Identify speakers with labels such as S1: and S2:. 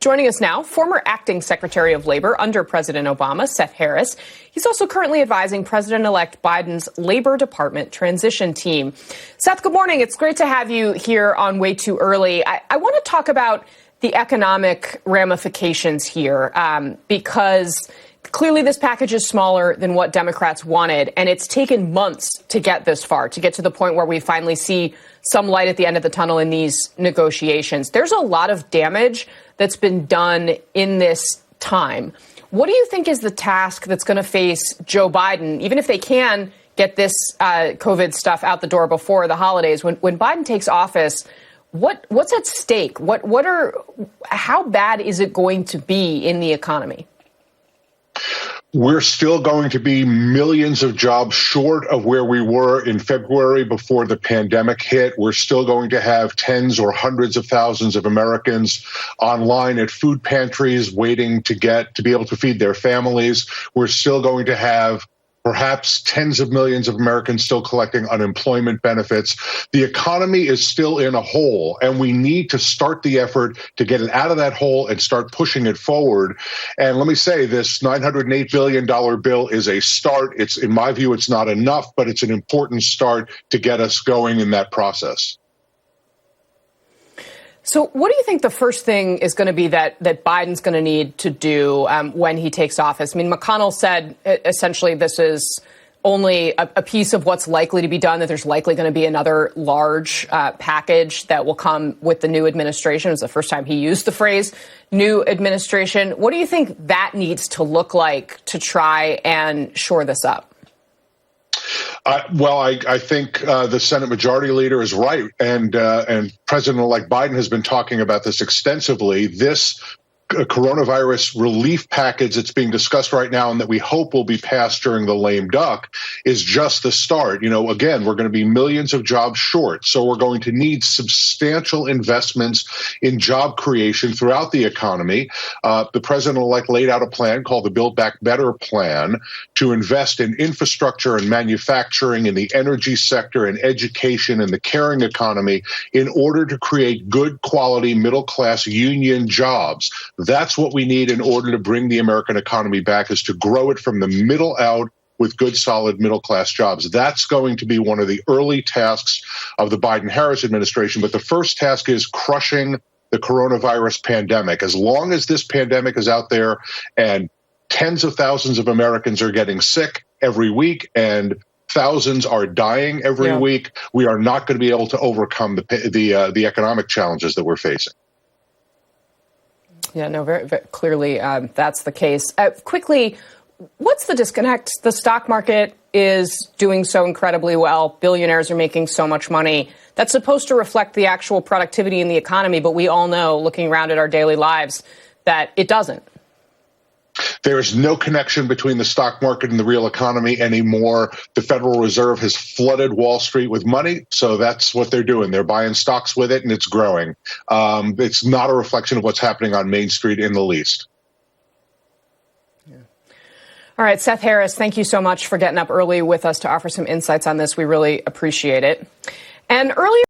S1: Joining us now, former acting Secretary of Labor under President Obama, Seth Harris. He's also currently advising President-elect Biden's Labor Department transition team. Seth, good morning. It's great to have you here on Way Too Early. I want to talk about the economic ramifications here because clearly this package is smaller than what Democrats wanted, and it's taken months to get this far, to get to the point where we finally see some light at the end of the tunnel in these negotiations. There's a lot of damage that's been done in this time. What do you think is the task that's going to face Joe Biden, even if they can get this COVID stuff out the door before the holidays? When Biden takes office, what's at stake? How bad is it going to be in the economy?
S2: We're still going to be millions of jobs short of where we were in February before the pandemic hit. We're still going to have tens or hundreds of thousands of Americans online at food pantries waiting to be able to feed their families. We're still going to have perhaps tens of millions of Americans still collecting unemployment benefits. The economy is still in a hole, and we need to start the effort to get it out of that hole and start pushing it forward. And let me say, this $908 billion bill is a start. In my view, it's not enough, but it's an important start to get us going in that process.
S1: So what do you think the first thing is going to be that Biden's going to need to do when he takes office? I mean, McConnell said essentially this is only a piece of what's likely to be done, that there's likely going to be another large package that will come with the new administration. It was the first time he used the phrase new administration. What do you think that needs to look like to try and shore this up?
S2: I think the Senate Majority Leader is right, and President-elect Biden has been talking about this extensively. This coronavirus relief package that's being discussed right now and that we hope will be passed during the lame duck is just the start. Again, we're going to be millions of jobs short. So we're going to need substantial investments in job creation throughout the economy. The president-elect laid out a plan called the Build Back Better plan to invest in infrastructure and manufacturing, in the energy sector and education and the caring economy in order to create good quality middle-class union jobs. That's what we need in order to bring the American economy back, is to grow it from the middle out with good, solid middle-class jobs. That's going to be one of the early tasks of the Biden-Harris administration. But the first task is crushing the coronavirus pandemic. As long as this pandemic is out there and tens of thousands of Americans are getting sick every week and thousands are dying every week, we are not going to be able to overcome the economic challenges that we're facing.
S1: Yeah, no, very, very clearly that's the case. Quickly, what's the disconnect? The stock market is doing so incredibly well. Billionaires are making so much money. That's supposed to reflect the actual productivity in the economy, but we all know, looking around at our daily lives, that it doesn't.
S2: There is no connection between the stock market and the real economy anymore. The Federal Reserve has flooded Wall Street with money, so that's what they're doing. They're buying stocks with it, and it's growing. It's not a reflection of what's happening on Main Street in the least.
S1: Yeah. All right, Seth Harris, thank you so much for getting up early with us to offer some insights on this. We really appreciate it. And earlier